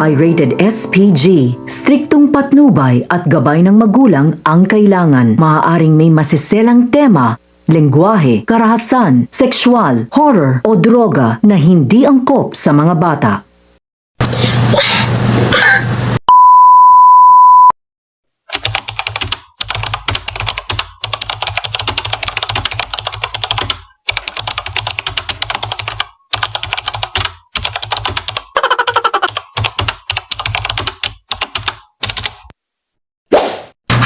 ay rated SPG. Striktong patnubay at gabay ng magulang ang kailangan. Maaaring may masiselang tema, lengguwahe, karahasan, sexual, horror o droga na hindi angkop sa mga bata.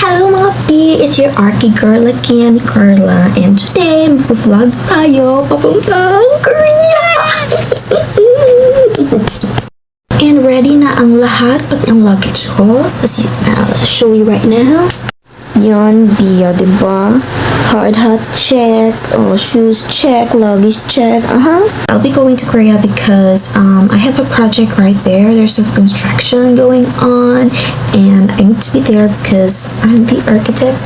Hello mga P! It's your Arky girl again, Carla. And today, mag-vlog tayo papuntang Korea! And ready na ang lahat pag ang luggage ko. I'll show you right now. Yon, Bia, diba? Hard hat check, shoes check, luggage check, I'll be going to Korea because I have a project right there. There's some construction going on and I need to be there because I'm the architect.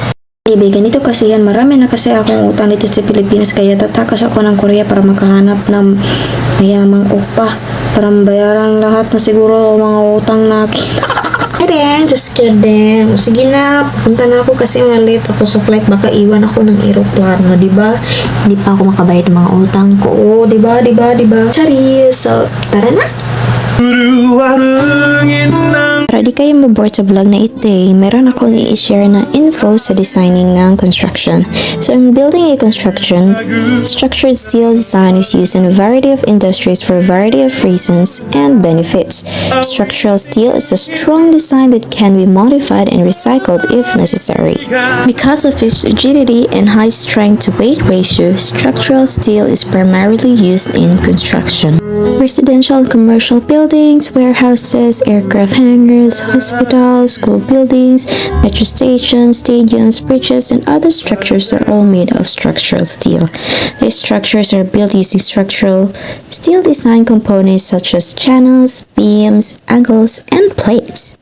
Ibig, ganito kasi yan. Marami na kasi akong utang dito sa Pilipinas kaya tatakas ako ng Korea para makahanap ng mayamang upa para mabayaran lahat na siguro mga utang nakin. Just kidding. Sige na, punta na ako kasi malit ako sa flight. Baka iwan ako ng aeroplano, diba? Hindi pa ako makabayad ng mga utang ko. Diba? Charis! So, tara na! Para di kayo maboard sa vlog na ito, meron akong i-share na info sa designing ng construction. So in building a construction, structured steel design is used in a variety of industries for a variety of reasons and benefits. Structural steel is a strong design that can be modified and recycled if necessary. Because of its rigidity and high strength to weight ratio, structural steel is primarily used in construction. Residential and commercial buildings, warehouses, aircraft hangars, hospitals, school buildings, metro stations, stadiums, bridges, and other structures are all made of structural steel. These structures are built using structural steel design components such as channels, beams, angles, and plates.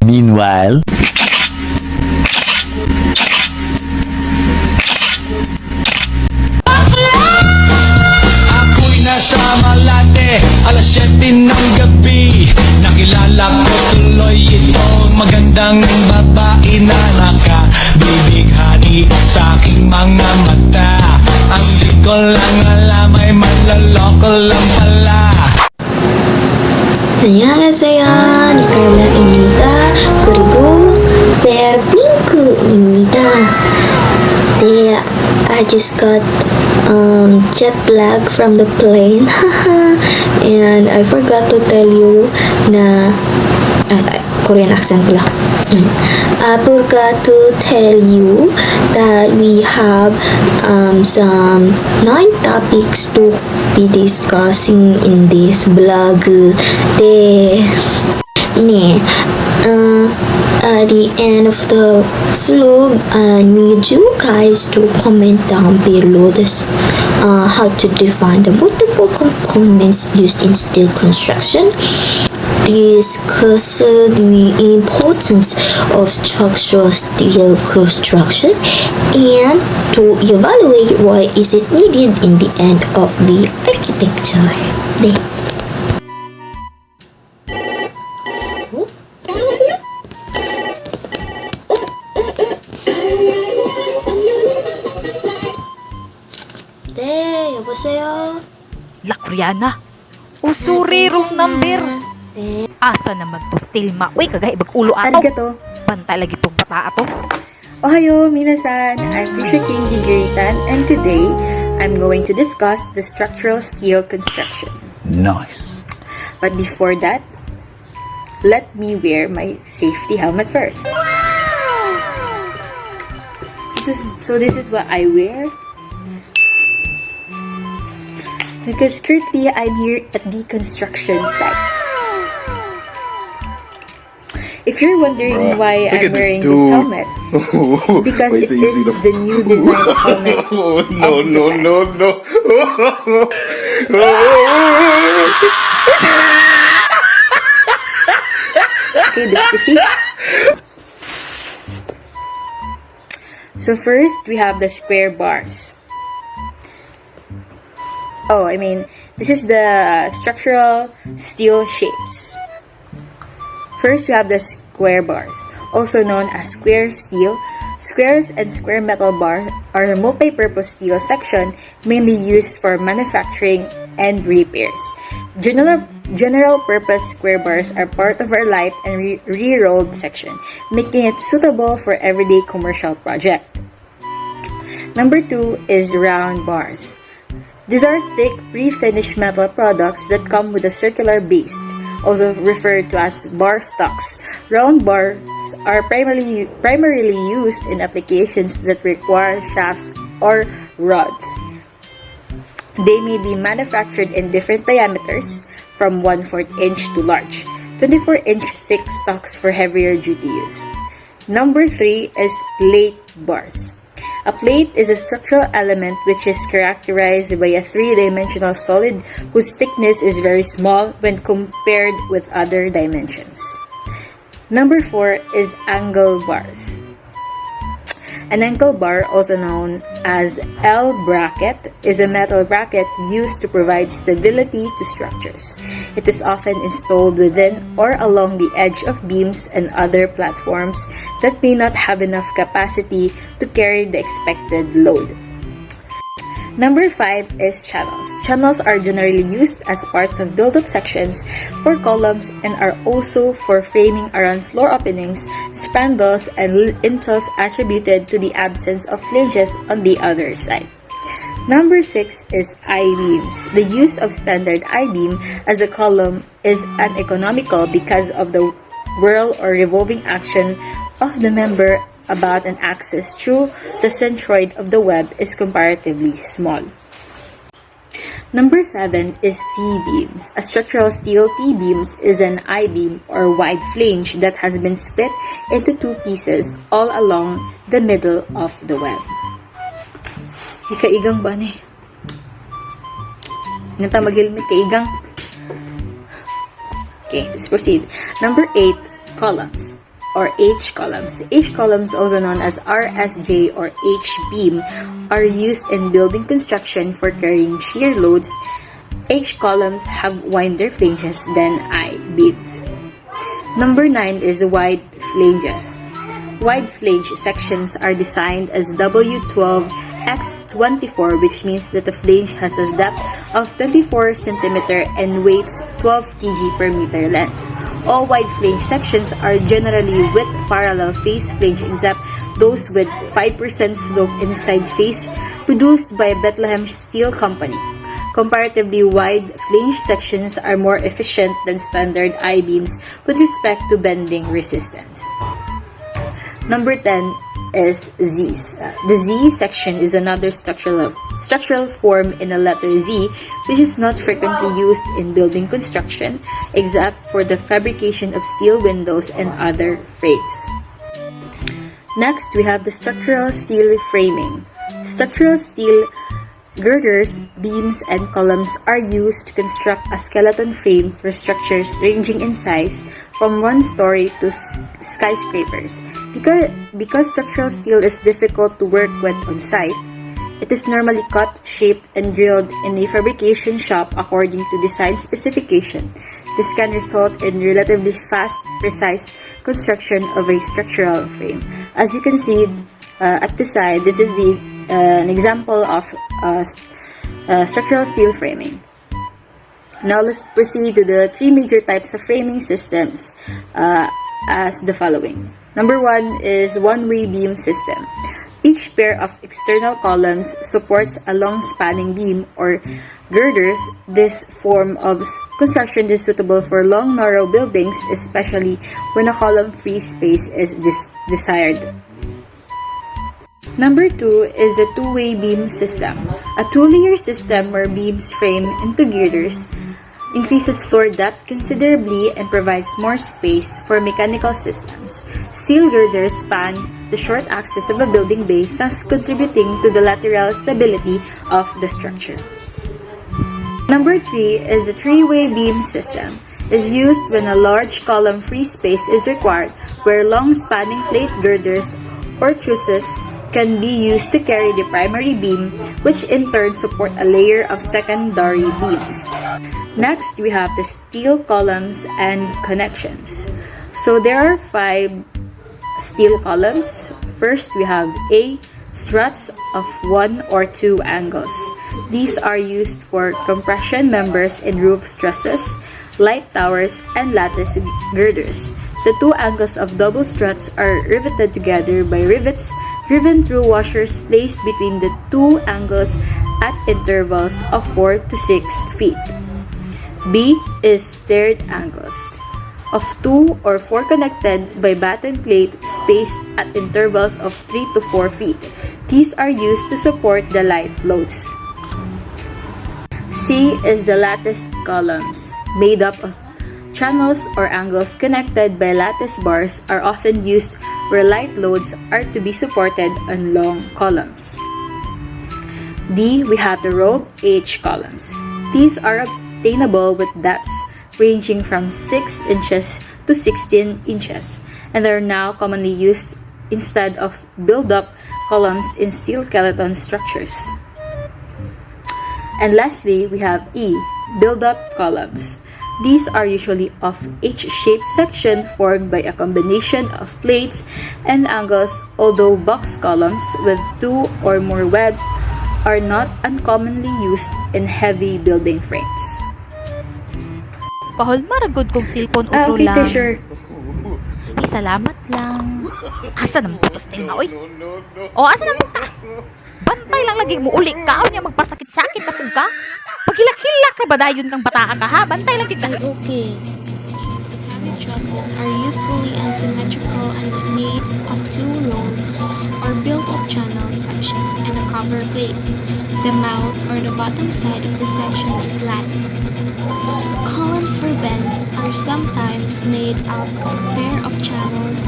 Meanwhile, sa Malate, alas 7 ng gabi. Nakilala ko tuloy itong magandang babae na nakabibighani sa aking mga mata. Ang di ko lang alam ay manloloko lang pala. 안녕하세요. 니칼라입니다. 그리고 베어핑크입니다. 네, I just got jet lag from the plane and I forgot to tell you na Korean accent pala. I forgot to tell you that we have some 9 topics to be discussing in this vlog. At the end of the vlog, I need you guys to comment down below this how to define the multiple components used in steel construction, discuss the importance of structural steel construction, and to evaluate why is it needed in the end of the architecture. 여보세요? La Koreana. Usuri room number. Asa naman to still ma. Uy, kagay ulo ato. Arigato. Bantay lagi tong bata ato. Ohayo, minasan. I'm Risha King Higiritan, and today I'm going to discuss the structural steel construction. nice. But before that, let me wear my safety helmet first. So this is what I wear. Because currently I'm here at the construction site. If you're wondering why I'm wearing this helmet, it's because it is the new design helmet. No. Okay, let's proceed. So first, we have the square bars. This is the structural steel sheets. First, we have the square bars, also known as square steel. Squares and square metal bar are a multi-purpose steel section mainly used for manufacturing and repairs. General purpose square bars are part of our light and re-rolled section, making it suitable for everyday commercial project. Number 2 is round bars. These are thick, pre-finished metal products that come with a circular base, also referred to as bar stocks. Round bars are primarily used in applications that require shafts or rods. They may be manufactured in different diameters, from 1/4 inch to large, 24-inch thick stocks for heavier duty use. Number 3 is plate bars. A plate is a structural element which is characterized by a three-dimensional solid whose thickness is very small when compared with other dimensions. Number 4 is angle bars. An angle bar, also known as L-bracket, is a metal bracket used to provide stability to structures. It is often installed within or along the edge of beams and other platforms that may not have enough capacity to carry the expected load. Number 5 is channels. Channels are generally used as parts of build-up sections for columns and are also for framing around floor openings, spandrels, and lintels attributed to the absence of flanges on the other side. Number 6 is I-beams. The use of standard I-beam as a column is uneconomical because of the whirl or revolving action of the member about an axis through the centroid of the web is comparatively small. Number 7 is T-beams. A structural steel T-beams is an I-beam or wide flange that has been split into two pieces all along the middle of the web. Ikaigang ba ni? Nanta mag-helmet kaigang. Okay, let's proceed. Number 8, columns or H-columns. H-columns, also known as RSJ or H-beam, are used in building construction for carrying shear loads. H-columns have wider flanges than I-beams. Number 9 is wide flanges. Wide flange sections are designed as W12x24, which means that the flange has a depth of 24 cm and weighs 12 kg per meter length. All wide flange sections are generally with parallel face flange except those with 5% slope inside face produced by Bethlehem Steel Company. Comparatively wide flange sections are more efficient than standard I-beams with respect to bending resistance. Number 10 is Z's. The Z section is another structural form in the letter Z, which is not frequently used in building construction except for the fabrication of steel windows and other frames. Next, we have the structural steel framing. Structural steel girders, beams, and columns are used to construct a skeleton frame for structures ranging in size from one story to skyscrapers. Because structural steel is difficult to work with on site, it is normally cut, shaped, and drilled in a fabrication shop according to design specification. This can result in relatively fast, precise construction of a structural frame. As you can see at the side, this is an example of structural steel framing. Now let's proceed to the three major types of framing systems as the following. Number 1 is one-way beam system. Each pair of external columns supports a long-spanning beam or girders. This form of construction is suitable for long, narrow buildings, especially when a column-free space is desired. Number 2 is the two-way beam system. A two-layer system where beams frame into girders increases floor depth considerably and provides more space for mechanical systems. Steel girders span the short axis of a building base, thus contributing to the lateral stability of the structure. Number 3 is the three-way beam system. It is used when a large column-free space is required, where long-spanning plate girders or trusses can be used to carry the primary beam, which in turn support a layer of secondary beams. Next, we have the steel columns and connections. So there are 5 steel columns. First, we have A, struts of 1 or 2 angles. These are used for compression members in roof trusses, light towers, and lattice girders. The 2 angles of double struts are riveted together by rivets driven through washers placed between the 2 angles at intervals of 4 to 6 feet. B is third angles of 2 or 4 connected by batten plate spaced at intervals of 3 to 4 feet. These are used to support the light loads. C is the latticed columns, made up of channels or angles connected by lattice bars, are often used where light loads are to be supported on long columns. D, we have the rolled H columns. These are obtainable with depths ranging from 6 inches to 16 inches and are now commonly used instead of build-up columns in steel skeleton structures. And lastly, we have E, build-up columns. These are usually of H-shaped section formed by a combination of plates and angles, although box columns with 2 or more webs are not uncommonly used in heavy building frames. Pahol maragod kong cellphone utro Okay, lang. teacher. Salamat lang. Asa naman to still na, oy? O, asa naman ta? Bantay lang lagi mo uli ka. O niya magpasakit-sakit na kung ka. Paghilak-hilak na ba dayon kang bataa ka ha? Bantay lang kita. Ay, okay. Sapphire trusses are usually unsymmetrical and made of 2 rolled or built-up channel section and a cover plate. The mouth or the bottom side of the section is latticed. Columns for bends are sometimes made out of a pair of channels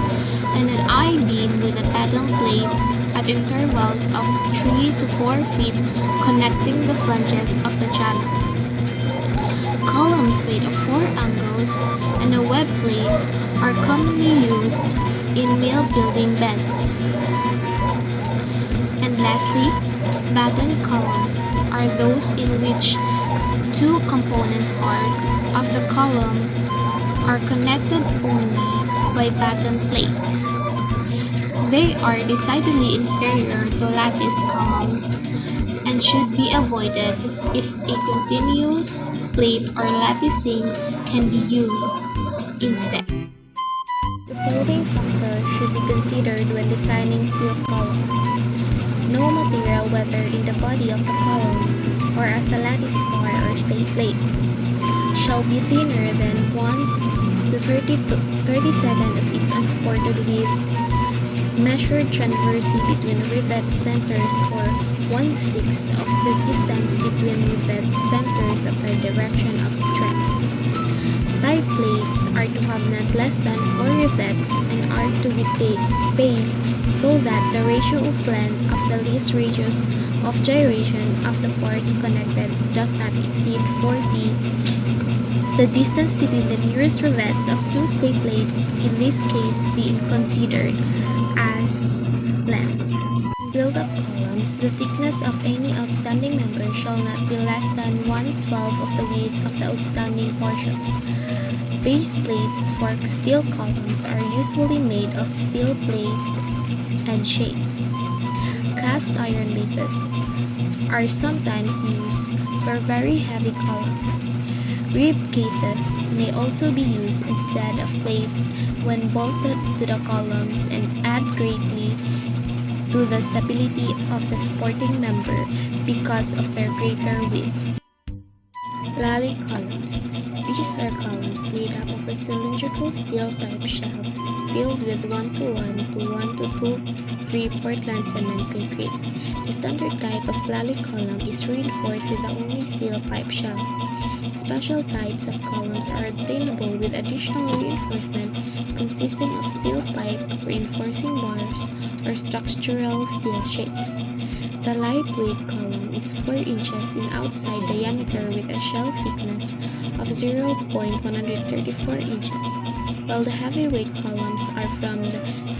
and an I-beam with a paddle plates at intervals of 3 to 4 feet connecting the flanges of the channels. Columns made of 4 angles and a web plate are commonly used in mill building bends. And lastly, batten columns are those in which 2 component parts of the column are connected only by batten plates. They are decidedly inferior to latticed columns and should be avoided if a continuous plate or latticing can be used instead. The following factors should be considered when designing steel columns. No material, whether in the body of the column or as a lattice bar or stay plate, shall be thinner than 1 to 32nd of its unsupported width, measured transversely between rivet centers, or 1/6 of the distance between rivet centers of the direction of stress. Tie plates are to have not less than 4 rivets and are to be spaced so that the ratio of length of the least radius of gyration of the parts connected does not exceed 40. The distance between the nearest rivets of 2 stay plates, in this case being considered as length. Build-up columns, the thickness of any outstanding member shall not be less than 1/12 of the width of the outstanding portion. Base plates for steel columns are usually made of steel plates and shapes. Cast iron bases are sometimes used for very heavy columns. Rib cases may also be used instead of plates when bolted to the columns and add greatly to the stability of the supporting member because of their greater width. Lally columns. These are columns made up of a cylindrical steel pipe shell filled with 1:1 to 1:2 Portland cement concrete. The standard type of lally column is reinforced with the only steel pipe shell. Special types of columns are obtainable with additional reinforcement consisting of steel pipe reinforcing bars or structural steel shapes. The lightweight column is 4 inches in outside diameter with a shell thickness of 0.134 inches, while the heavyweight columns are from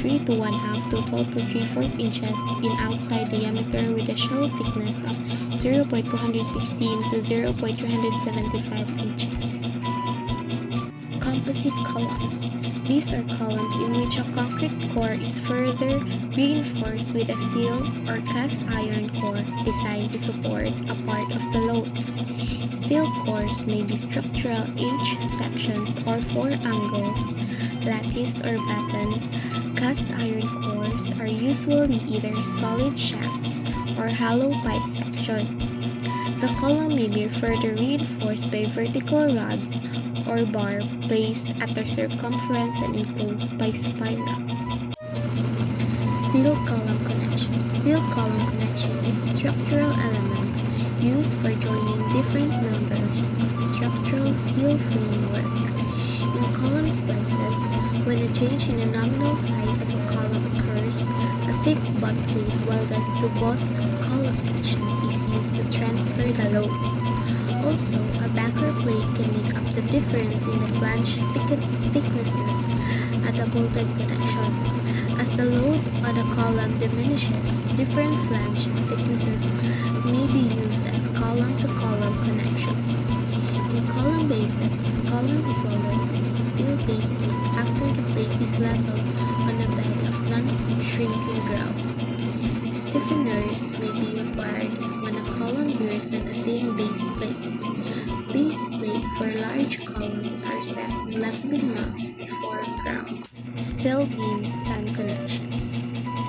3 to 1/2 to 12 to 3/4 inches in outside diameter with a shell thickness of 0.216 to 0.375 inches. composite columns. These are columns in which a concrete core is further reinforced with a steel or cast iron core designed to support a part of the load. Steel cores may be structural H sections or four angles, latticed or battened. Cast iron cores are usually either solid shafts or hollow pipe section. The column may be further reinforced by vertical rods or bar placed at their circumference and enclosed by spiral. Steel column connection. Steel column connection is a structural element used for joining different members of the structural steel framework. In column splices, when a change in the nominal size of a column occurs, a thick butt plate welded to both column sections is used to transfer the load. Also, a backer plate can make up the difference in the flange thicknesses at a bolted connection. As the load on a column diminishes, different flange thicknesses may be used as column-to-column connection. In column bases, column is welded to its steel base plate after the plate is leveled on a bed of non-shrinking ground. Stiffeners may be required when a column bears on a thin base plate. Base plate for large columns are set in leveling nuts before ground. Steel beams and connections.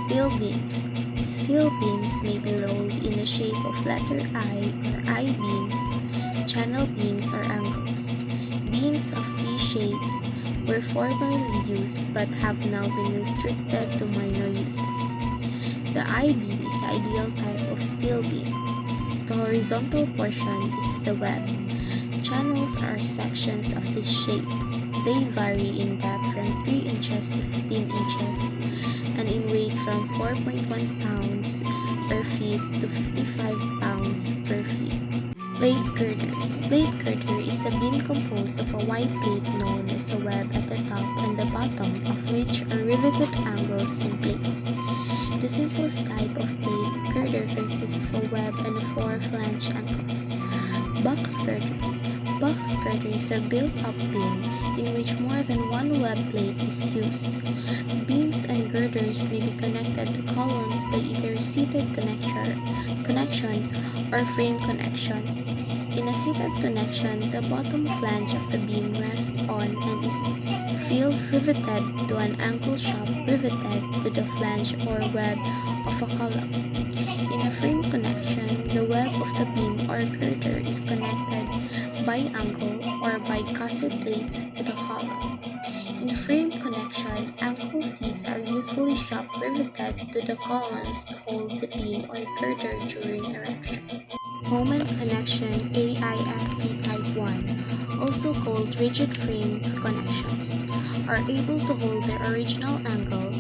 Steel beams. Steel beams may be rolled in the shape of letter I or I-beams. Channel beams or angles. Beams of these shapes were formerly used but have now been restricted to minor uses. The I-beam is the ideal type of steel beam. The horizontal portion is the web. Channels are sections of this shape. They vary in depth from 3 inches to 15 inches and in weight from 4.1 pounds per feet to 55 pounds per feet. Plate girders. Plate girder is a beam composed of a wide plate known as a web at the top and the bottom of which are riveted angles and plates. The simplest type of plate girder consists of a web and 4 flange angles. Box girders. Box girders are built-up beam in which more than one web plate is used. Beams and girders may be connected to columns by either seated connection or frame connection. In a seated connection, the bottom flange of the beam rests on and is field riveted to an angle shop riveted to the flange or web of a column. In a frame connection, the web of the beam or girder is connected by angle or by gusset plates to the column. In a frame connection, angle seats are usually shop riveted to the columns to hold the beam or girder during erection. Moment connection AISC Type 1, also called rigid frames connections, are able to hold their original angle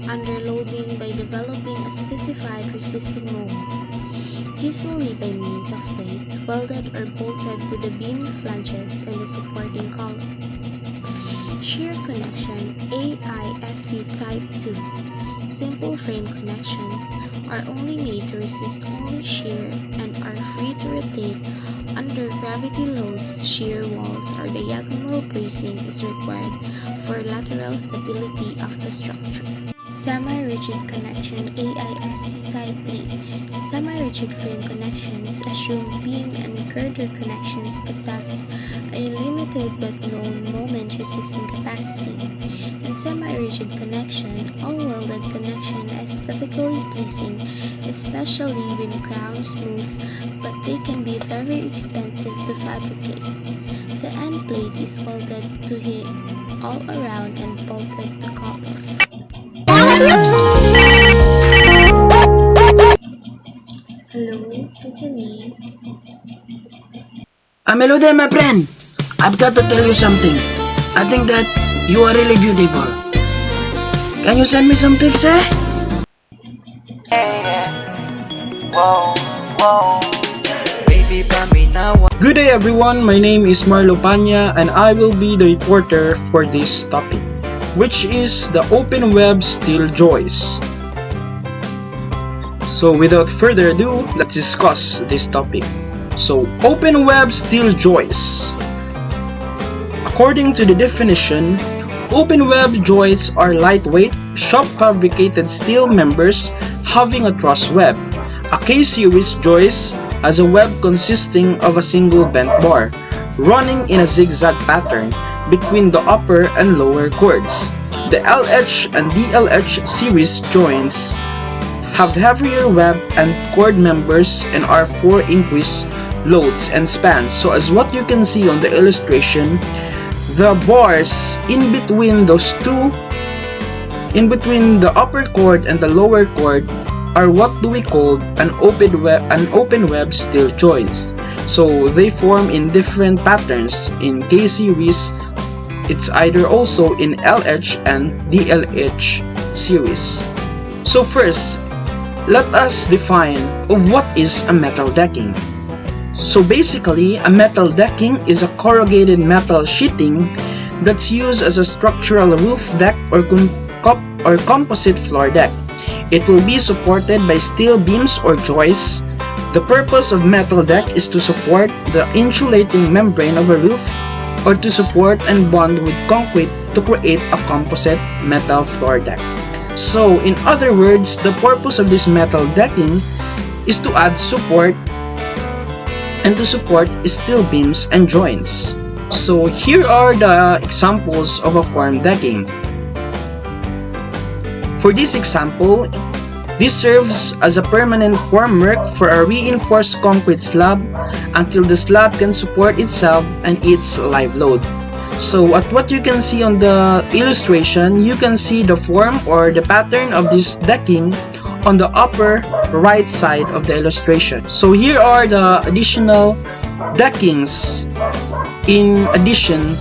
under loading by developing a specified resisting moment, usually by means of plates welded or bolted to the beam flanges and the supporting column. Shear connection AISC Type 2, simple frame connection, are only made to resist only shear and are free to rotate under gravity loads. Shear walls or diagonal bracing is required for lateral stability of the structure. Semi-rigid connection AISC Type 3. Semi-rigid frame connections assume beam and girder connections possess a limited but known moment resisting capacity. In semi-rigid connection, all welded connection is aesthetically pleasing, especially when ground smooth, but they can be very expensive to fabricate. The end plate is welded to hit all around and bolted to column. Hello, it's me. Melody, my friend, I've got to tell you something. I think that you are really beautiful. Can you send me some pics, eh? Good day everyone, my name is Marlo Panya and I will be the reporter for this topic, which is the open web steel joist. So without further ado, let's discuss this topic. So open web steel joist. A According to the definition, open web joists are lightweight, shop-fabricated steel members having a truss web. A K-series joist has a web consisting of a single bent bar, running in a zigzag pattern between the upper and lower chords. The LH and DLH series joints have heavier web and chord members and are for increased loads and spans. So as what you can see on the illustration, the bars in between those two, in between the upper chord and the lower chord, are what do we call an open web steel joints. So they form in different patterns. In K-series, it's either also in LH and DLH series. So first, let us define of what is a metal decking. So basically, a metal decking is a corrugated metal sheeting that's used as a structural roof deck or composite floor deck. It will be supported by steel beams or joists. The purpose of metal deck is to support the insulating membrane of a roof or to support and bond with concrete to create a composite metal floor deck. So in other words, the purpose of this metal decking is to add support and to support steel beams and joints. So here are the examples of a form decking. For this example, this serves as a permanent formwork for a reinforced concrete slab until the slab can support itself and its live load. So at what you can see on the illustration, you can see the form or the pattern of this decking on the upper right side of the illustration. So here are the additional deckings in addition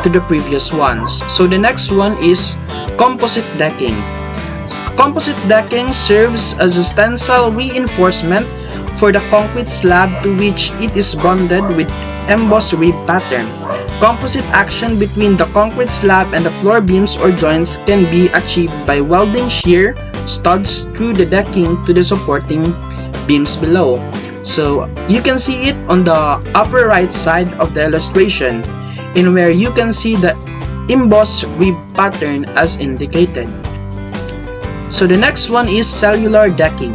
to the previous ones. So the next one is composite decking. Composite decking serves as a tensile reinforcement for the concrete slab to which it is bonded with embossed rib pattern. Composite action between the concrete slab and the floor beams or joints can be achieved by welding shear studs through the decking to the supporting beams below. So you can see it on the upper right side of the illustration, in where you can see the embossed rib pattern as indicated. So the next one is cellular decking.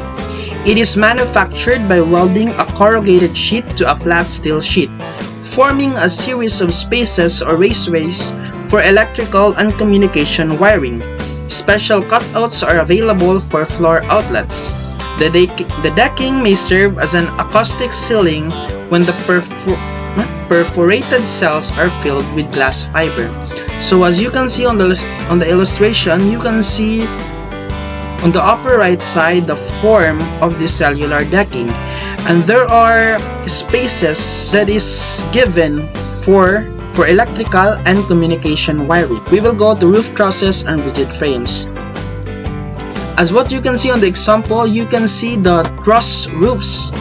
It is manufactured by welding a corrugated sheet to a flat steel sheet, forming a series of spaces or raceways for electrical and communication wiring. Special cutouts are available for floor outlets. The decking may serve as an acoustic ceiling when the perforated cells are filled with glass fiber. So as you can see on the illustration, you can see on the upper right side the form of the cellular decking, and there are spaces that is given for electrical and communication wiring. We will go to roof trusses and rigid frames. As what you can see on the example, you can see the truss roofs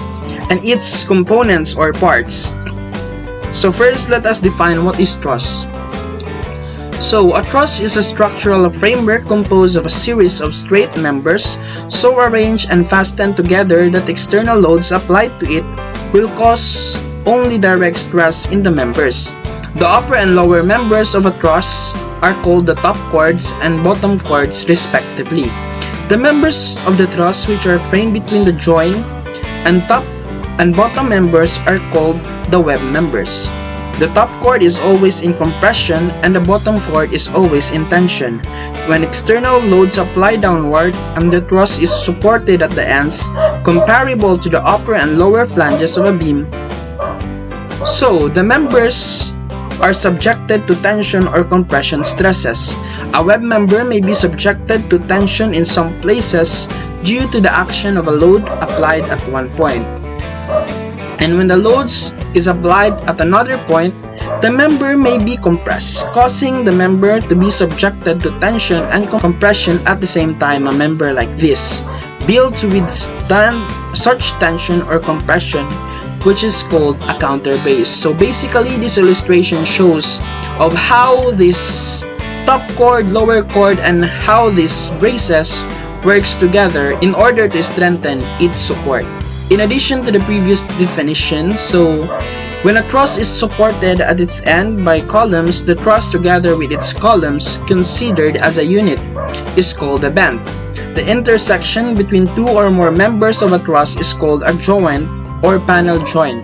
and its components or parts. So first, let us define what is truss. So a truss is a structural framework composed of a series of straight members so arranged and fastened together that external loads applied to it will cause only direct stress in the members. The upper and lower members of a truss are called the top chords and bottom chords respectively. The members of the truss which are framed between the join and top and bottom members are called the web members. The top chord is always in compression and the bottom chord is always in tension. When external loads apply downward and the truss is supported at the ends, comparable to the upper and lower flanges of a beam, so the members are subjected to tension or compression stresses. A web member may be subjected to tension in some places due to the action of a load applied at one point. And when the loads is applied at another point, the member may be compressed, causing the member to be subjected to tension and compression at the same time. A member like this, built to withstand such tension or compression, which is called a counterbase. So basically, this illustration shows of how this top chord, lower chord, and how these braces works together in order to strengthen its support. In addition to the previous definition, so When a truss is supported at its end by columns, the truss together with its columns, considered as a unit, is called a band. The intersection between two or more members of a truss is called a joint or panel joint,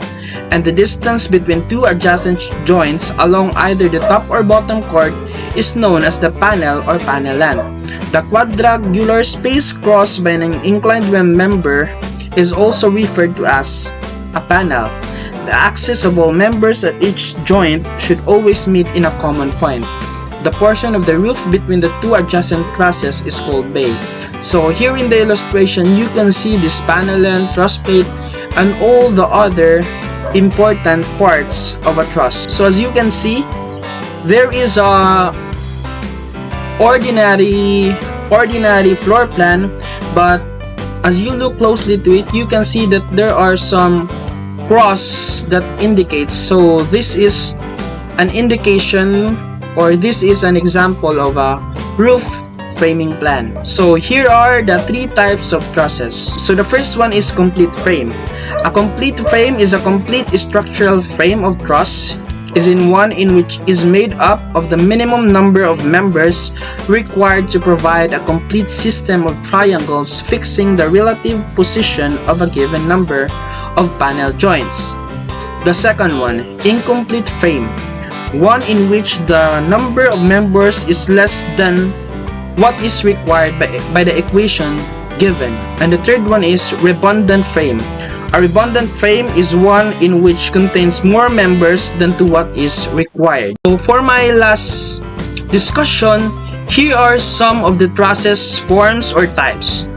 and the distance between two adjacent joints along either the top or bottom chord is known as the panel or panelan. The quadrangular space crossed by an inclined member is also referred to as a panel. The axes of all members at each joint should always meet in a common point. The portion of the roof between the two adjacent trusses is called bay. So here in the illustration, you can see this panelan, truss plate, and all the other important parts of a truss. So as you can see, there is a ordinary floor plan, but as you look closely to it, you can see that there are some cross that indicates. So this is an indication, or this is an example of a roof framing plan. So here are the three types of trusses. So the first one is complete frame. A complete frame is a complete structural frame of truss, is in one in which is made up of the minimum number of members required to provide a complete system of triangles fixing the relative position of a given number of panel joints. The second one, incomplete frame, one in which the number of members is less than what is required by the equation given. And the third one is redundant frame. A redundant frame is one in which contains more members than to what is required. So for my last discussion, here are some of the trusses forms or types.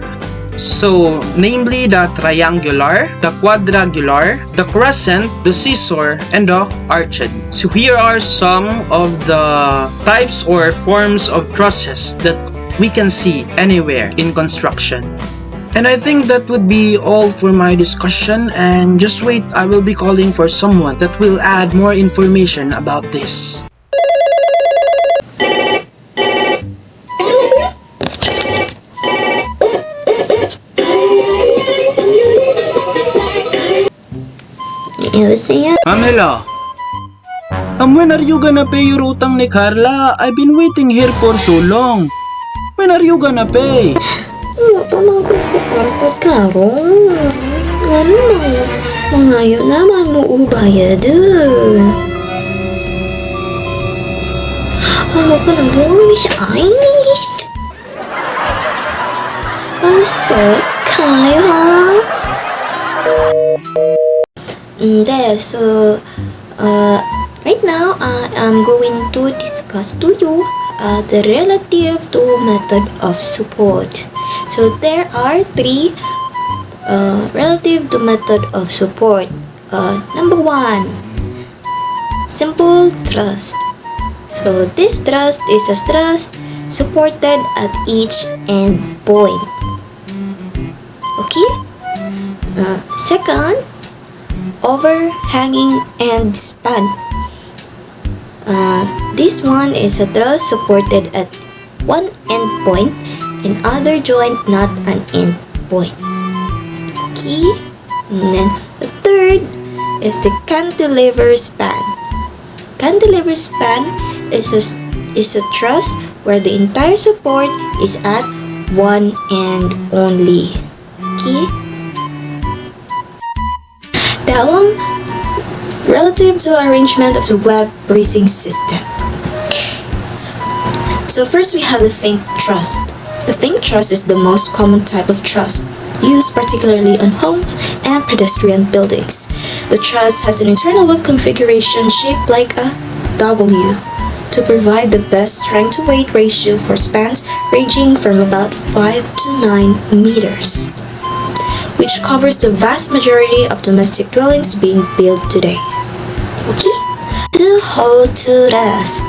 So, namely the triangular, the quadrangular, the crescent, the scissor, and the arched. So here are some of the types or forms of trusses that we can see anywhere in construction. And I think that would be all for my discussion, and just wait, I will be calling for someone that will add more information about this. Pamela, when are you gonna pay your utang ni Carla? I've been waiting here for so long. When are you gonna pay? Tumagod ko karpat karon. Ano na? Mangayo naman mo ubayad. Ako ka nang buwang siya Chinese. Ang sad kayo, ha? So, right now, I'm going to discuss to you the relative to method of support. So, there are three relative to method of support. Number one, simple thrust. So, this thrust is a thrust supported at each end point. Okay? Second, overhanging end span. This one is a truss supported at one end point and other joint not an end point. Okay? And then the third is the cantilever span. Cantilever span is a truss where the entire support is at one end only. Okay? Dalong, relative to arrangement of the web bracing system. So first we have the fink truss. The fink truss is the most common type of truss, used particularly on homes and pedestrian buildings. The truss has an internal web configuration shaped like a W to provide the best strength to weight ratio for spans ranging from about 5 to 9 meters, which covers the vast majority of domestic dwellings being built today. Okay? The hoe truss.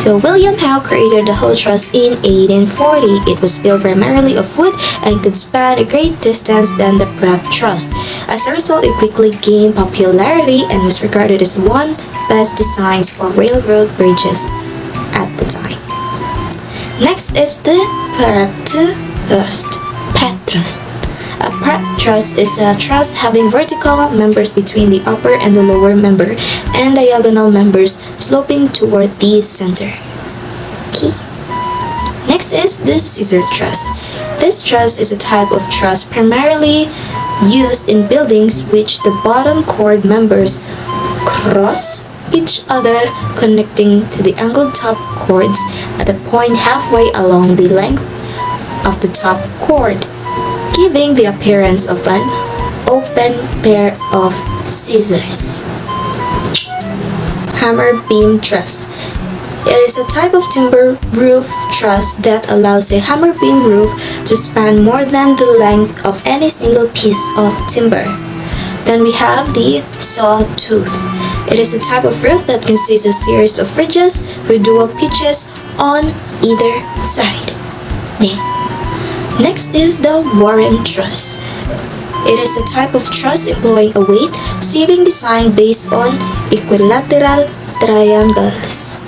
So William Howe created the hoe truss in 1840. It was built primarily of wood and could span a great distance than the prep truss. As a result, it quickly gained popularity and was regarded as one of the best designs for railroad bridges at the time. Next is the Pareto thrust. A Pratt truss is a truss having vertical members between the upper and the lower member and diagonal members sloping toward the center. Okay. Next is the scissor truss. This truss is a type of truss primarily used in buildings which the bottom chord members cross each other, connecting to the angled top chords at a point halfway along the length of the top chord, giving the appearance of an open pair of scissors. Hammer beam truss. It is a type of timber roof truss that allows a hammer beam roof to span more than the length of any single piece of timber. Then we have the sawtooth. It is a type of roof that consists of a series of ridges with dual pitches on either side. Next is the Warren truss. It is a type of truss employing a weight-saving design based on equilateral triangles.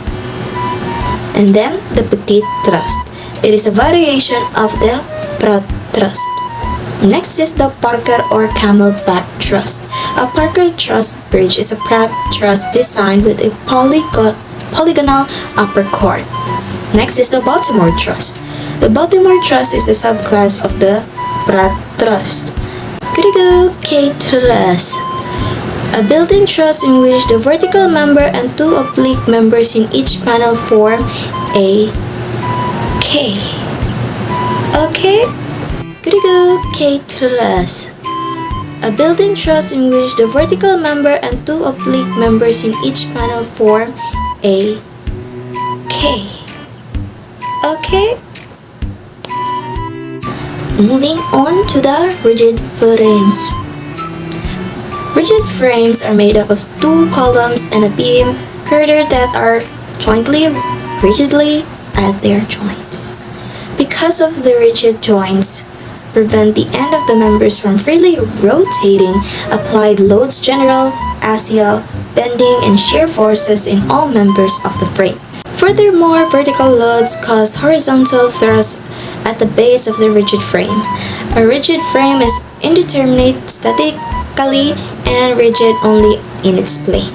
And then the petite truss. It is a variation of the Pratt truss. Next is the Parker or camelback truss. A Parker truss bridge is a Pratt truss designed with a polygonal upper chord. Next is the Baltimore truss. The Baltimore truss is a subclass of the Pratt truss. Gotta go, K-truss. A building truss in which the vertical member and two oblique members in each panel form a K. Okay? Gotta go, K-truss. A building truss in which the vertical member and two oblique members in each panel form a K. Okay? Moving on to the rigid frames. Rigid frames are made up of two columns and a beam girder that are jointly rigidly at their joints. Because of the rigid joints prevent the end of the members from freely rotating, applied loads general axial, bending, and shear forces in all members of the frame. Furthermore, vertical loads cause horizontal thrust at the base of the rigid frame. A rigid frame is indeterminate statically and rigid only in its plane.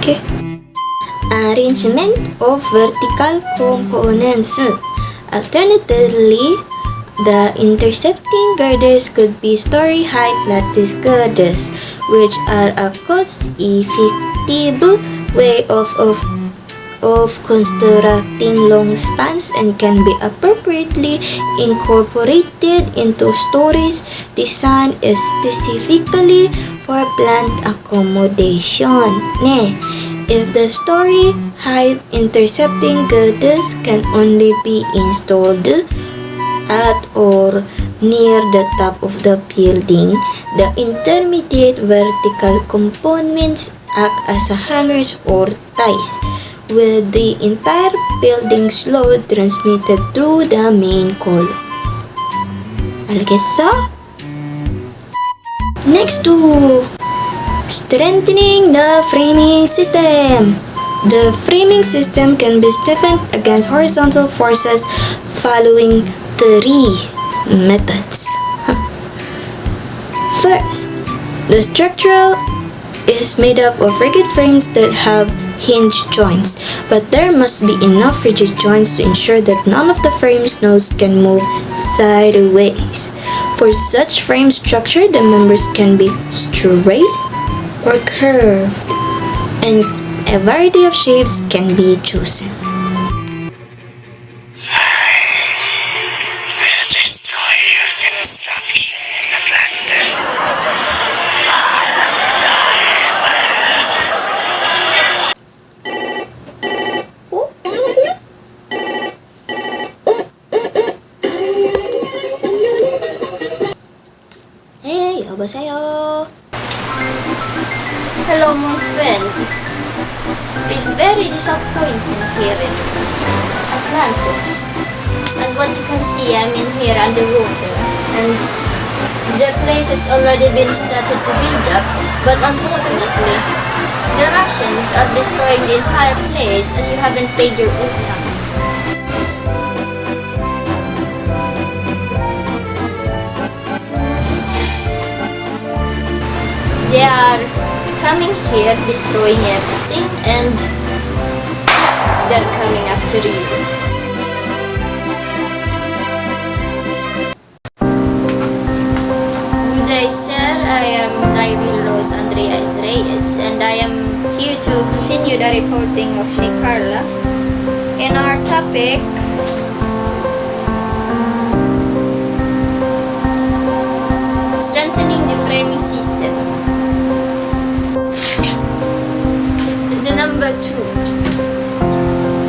Okay. Arrangement of vertical components. Alternatively, the intercepting girders could be story height lattice girders, which are a cost-effective way of constructing long spans and can be appropriately incorporated into stories designed specifically for plant accommodation. If the story height intercepting girders can only be installed at or near the top of the building, the intermediate vertical components act as hangers or ties, with the entire building's load transmitted through the main columns. Algesa? Next to strengthening the framing system. The framing system can be stiffened against horizontal forces following 3 methods. First, the structure is made up of rigid frames that have hinge joints, but there must be enough rigid joints to ensure that none of the frame's nodes can move sideways. For such frame structure, the members can be straight or curved, and a variety of shapes can be chosen. Hey, 여보세요. Hello, my friend. It's very disappointing here in Atlantis. As what you can see, I'm in here underwater, and the place has already been started to build up, but unfortunately, the Russians are destroying the entire place as you haven't paid your utang. they are coming here, destroying everything, and they're coming after you. Good day, sir. I am Zyril Rose Andreas Reyes, and I am here to continue the reporting of Sheikh Carla. In our topic, strengthening the framing system. The number 2.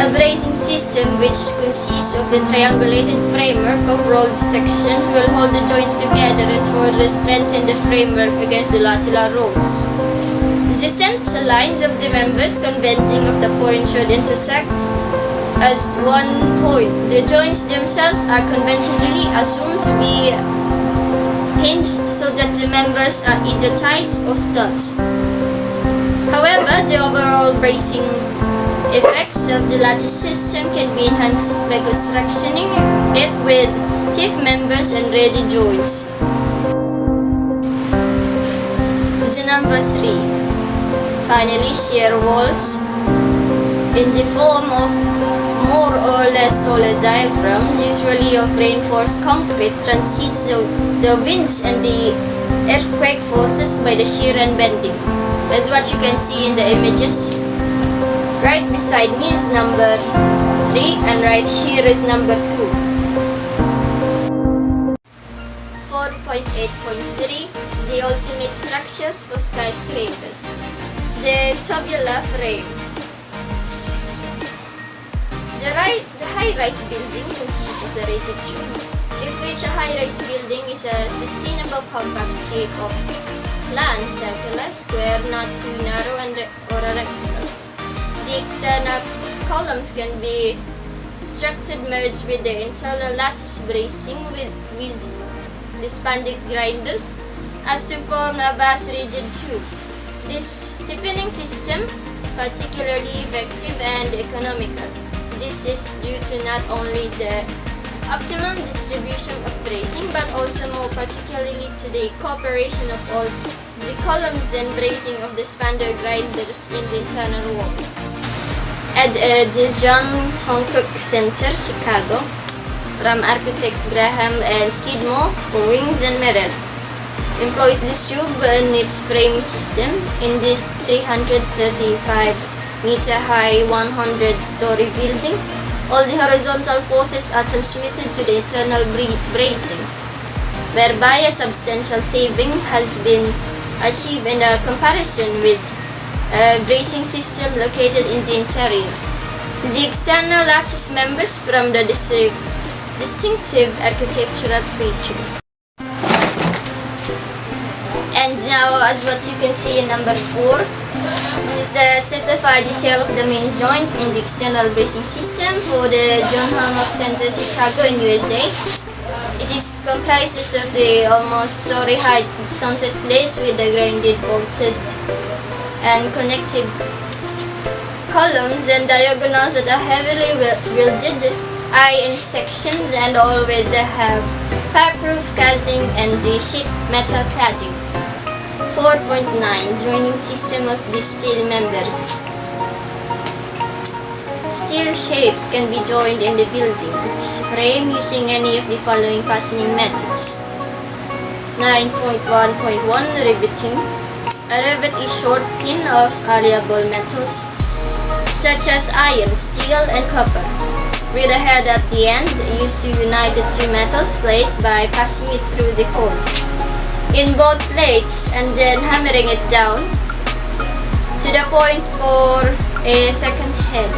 A bracing system which consists of a triangulated framework of rolled sections will hold the joints together and further strengthen the framework against the lateral rolls. The center lines of the members converging of the point should intersect as one point. The joints themselves are conventionally assumed to be hinged so that the members are either ties or studs. However, the overall bracing effects of the lattice system can be enhanced by constructing it with stiff members and ready joints. The number 3. Finally, shear walls in the form of more or less solid diaphragms, usually of reinforced concrete, transits the winds and the earthquake forces by the shear and bending. That's what you can see in the images. Right beside me is number 3 and right here is number 2. 4.8.3 The ultimate structures for skyscrapers. The tubular frame. The high-rise building consists of the rigid tube, in which a high-rise building is a sustainable compact shape of plan, circular, square, not too narrow or a rectangle. The external columns can be structured merged with the internal lattice bracing with the spandic grinders as to form a vast rigid tube. This steepening system particularly effective and economical. This is due to not only the optimum distribution of bracing but also more particularly to the cooperation of all the columns and bracing of the spanner grinders in the internal wall. At the John Hancock Center, Chicago, from architects Graham and Skidmore, Owings and Merrill, employs this tube in its framing system. In this 335-meter high, 100-story building, all the horizontal forces are transmitted to the internal bracing, whereby a substantial saving has been achieved in a comparison with a bracing system located in the interior. The external lattice members from the distinctive architectural feature. And now, as what you can see in number 4, this is the simplified detail of the main joint in the external bracing system for the John Hancock Center, Chicago in USA. It is comprises of the almost story-high sunset plates with the grinded, bolted, and connective columns and diagonals that are heavily welded iron sections and all with the fireproof casing and the sheet metal cladding. 4.9 Joining system of the steel members. Steel shapes can be joined in the building frame using any of the following fastening methods. 9.1.1 Riveting. A rivet is short pin of malleable metals such as iron, steel, and copper, with a head at the end used to unite the two metal plates by passing it through the hole in both plates and then hammering it down to the point for a second head.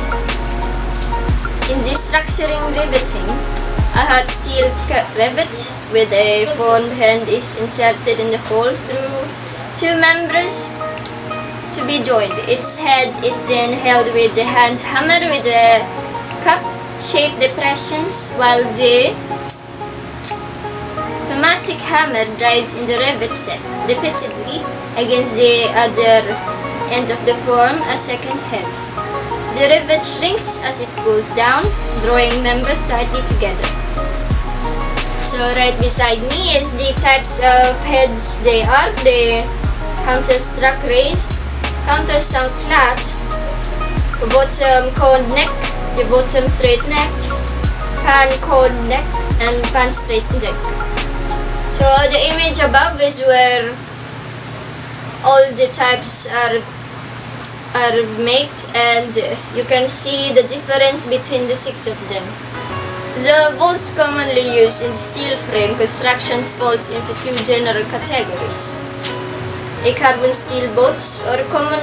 In the structuring riveting, a hot steel rivet with a formed hand is inserted in the holes through two members to be joined. Its head is then held with the hand hammer with a cup-shaped depressions while the pneumatic hammer drives in the rivet set repeatedly against the other end of the form a second head. The rivet shrinks as it goes down, drawing members tightly together. So right beside me is the types of heads they are. The counters track raised, counters sunk flat, bottom cone neck, the bottom straight neck, pan cone neck, and pan straight neck. So the image above is where all the types are made, and you can see the difference between the 6 of them. The bolts commonly used in steel frame constructions falls into 2 general categories. A carbon steel bolts or common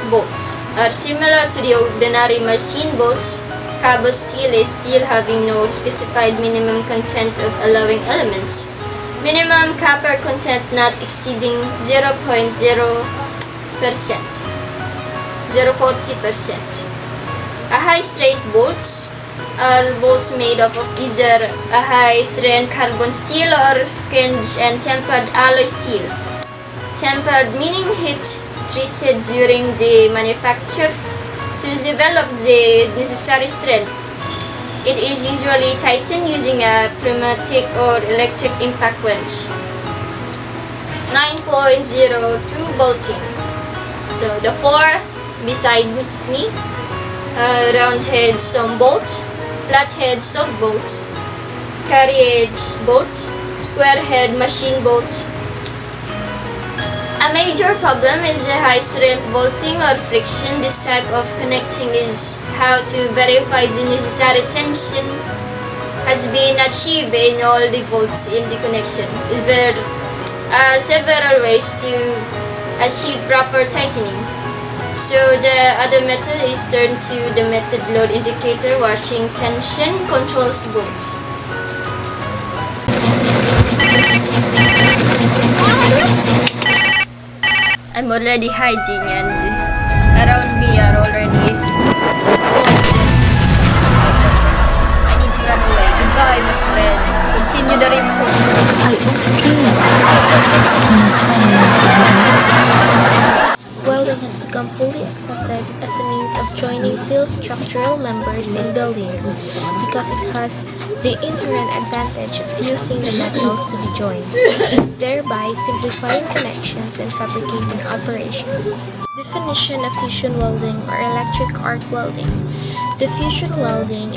bolts are similar to the ordinary machine bolts. Carbon steel is steel having no specified minimum content of allowing elements. Minimum copper content not exceeding 0.0%. 0.40%. A high straight bolts are bolts made up of either a high strength carbon steel or screened and tempered alloy steel. Tempered meaning heat treated during the manufacture to develop the necessary strength. It is usually tightened using a pneumatic or electric impact wrench. 9.02 bolting. So the 4 besides me, round head stone bolt, flat head stop bolt, carriage bolt, square head machine bolt. A major problem is the high strength bolting or friction. This type of connecting is how to verify the necessary tension has been achieved in all the bolts in the connection. There are several ways to achieve proper tightening. So the other method is turned to the method load indicator washing tension controls bolts. I'm already hiding and around me are already soldiers. I need to run away. Goodbye, my friend. Continue the report. Ay, okay. Welding has become fully accepted as a means of joining steel structural members in buildings because it has the inherent advantage of fusing the metals to be joined, thereby simplifying connections and fabricating operations. Definition of fusion welding or electric arc welding. The fusion welding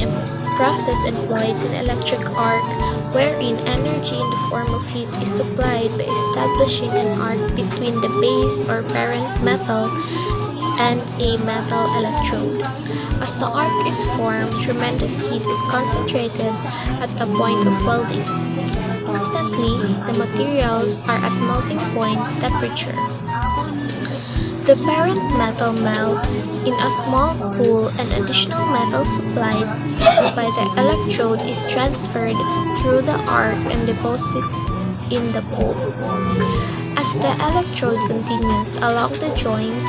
process employs an electric arc wherein energy in the form of heat is supplied by establishing an arc between the base or parent metal and a metal electrode. As the arc is formed, tremendous heat is concentrated at the point of welding. Instantly, the materials are at melting point temperature. The parent metal melts in a small pool and additional metal supplied by the electrode is transferred through the arc and deposited in the pool. As the electrode continues along the joint,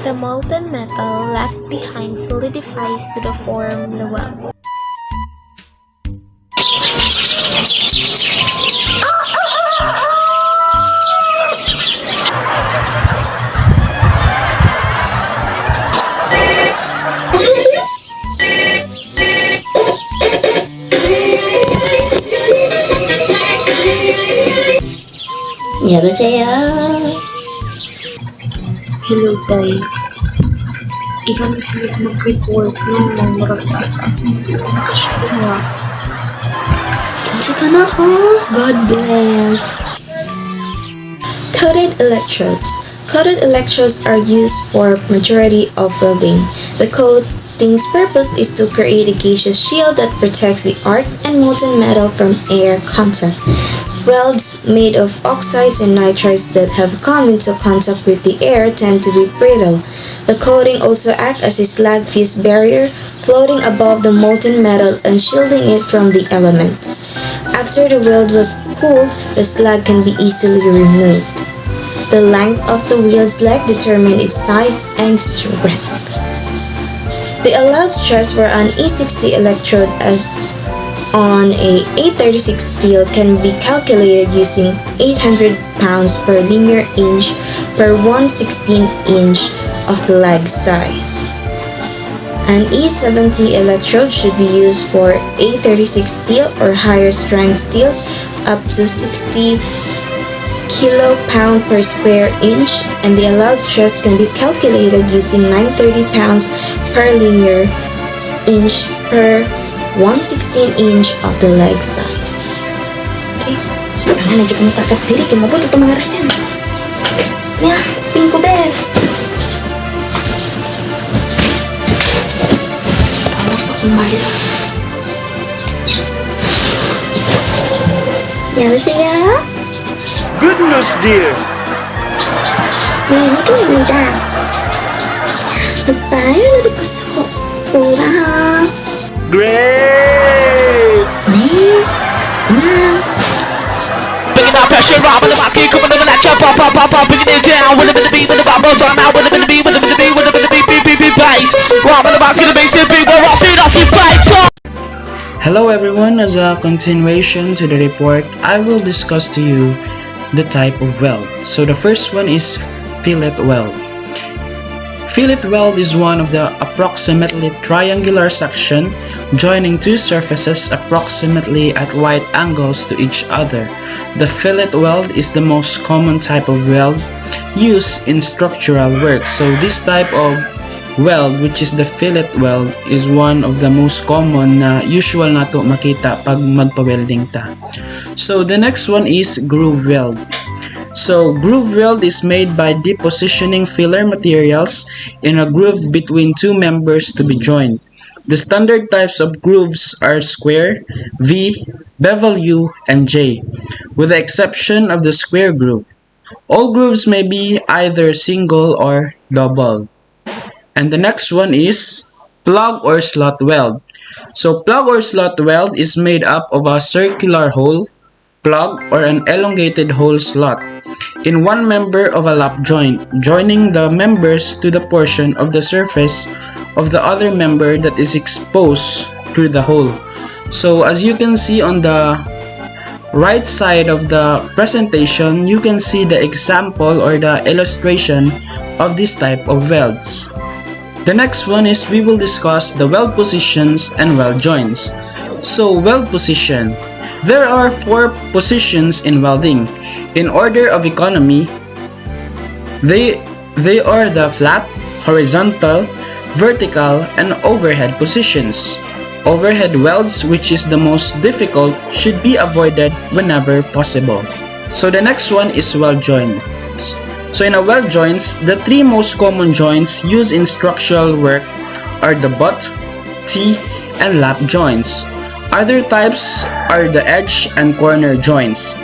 the molten metal left behind solidifies to form the weld. 안녕하세요. Hello, Tay. Ikaw na sila mag-report nung maragtas-tas na yung nakasya na. Sadya ka na ho. God bless. Coated electrodes. Coated electrodes are used for majority of welding. The coating's purpose is to create a gaseous shield that protects the arc and molten metal from air contact. Welds made of oxides and nitrides that have come into contact with the air tend to be brittle. The coating also acts as a slag fuse barrier, floating above the molten metal and shielding it from the elements. After the weld was cooled, the slag can be easily removed. The length of the wheel's leg determines its size and strength. The allowed stress for an E60 electrode as on a 836 steel can be calculated using 800 pounds per linear inch per 1/16 inch of the leg size. An E70 electrode should be used for A36 steel or higher strength steels up to 60 kilo-pound per square inch, and the allowed stress can be calculated using 930 pounds per linear inch per 1/16 inch of the leg size. Okay? Ang medyo kami takas diri, kaya mabuto itong mga rasyan. Yeah, Pinko Bear. Tawag sa kumala. Yan siya? Good news, dear. Yan, ito yung nida. Nagpayo na ko sa ura ha. Great! Ma'am. Bringing that pressure on with the back, coming over that chop, pop, pop, pop, pop, bringing it down with a bit of beat, with the bubbles on now, with a bit of beat, with a bit of beat, with a bit of beat, bass. Right with the back of the bass, the beat, we're rocking off your face. Hello everyone, as a continuation to the report, I will discuss to you the type of weld. So the first one is fillet weld. Fillet weld is one of the approximately triangular section joining two surfaces approximately at right angles to each other. The fillet weld is the most common type of weld used in structural work. So this type of weld, which is the fillet weld, is one of the most common na usual nato makita pag magpa-welding ta. So the next one is groove weld. So groove weld is made by depositioning filler materials in a groove between two members to be joined. The standard types of grooves are square, V, bevel U, and J, with the exception of the square groove. All grooves may be either single or double. And the next one is plug or slot weld. So plug or slot weld is made up of a circular hole, plug, or an elongated hole slot in one member of a lap joint, joining the members to the portion of the surface of the other member that is exposed through the hole. So as you can see on the right side of the presentation, you can see the example or the illustration of this type of welds. The next one is we will discuss the weld positions and weld joints. So weld position. There are 4 positions in welding. In order of economy, they are the flat, horizontal, vertical, and overhead positions. Overhead welds, which is the most difficult, should be avoided whenever possible. So the next one is weld joints. So in a weld joints, the 3 most common joints used in structural work are the butt, T, and lap joints. Other types are the edge and corner joints.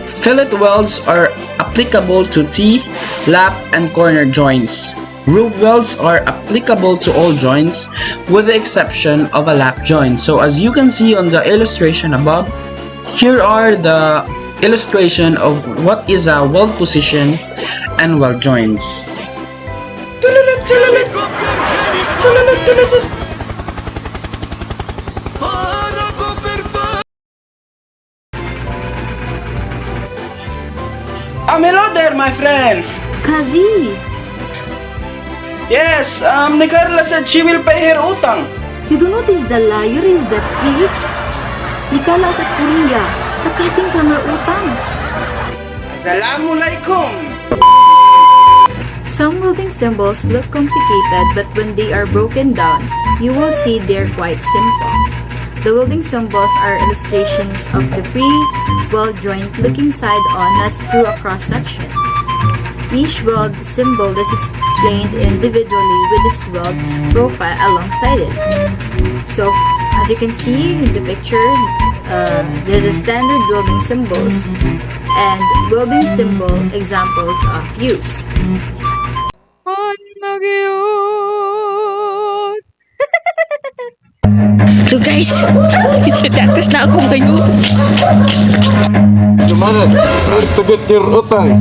Fillet welds are applicable to T, lap, and corner joints. Groove welds are applicable to all joints with the exception of a lap joint. So as you can see on the illustration above, here are the illustration of what is a weld position and weld joints. Hello there, my friend. Kazi, Yes, ni Carla said she will pay her utang. you do notice the liar is the pig? Ikala sa Korea, nakasing ka ng utangs. Assalamualaikum. Some welding symbols look complicated, but when they are broken down, you will see they're quite simple. The welding symbols are illustrations of the pre-weld joint looking side-on as through a cross-section. Each weld symbol is explained individually with its weld profile alongside it. So, as you can see in the picture, there's a standard welding symbols and welding symbol examples of use. Hello guys! Datas na ako ngayon! Gimana? To get your utang.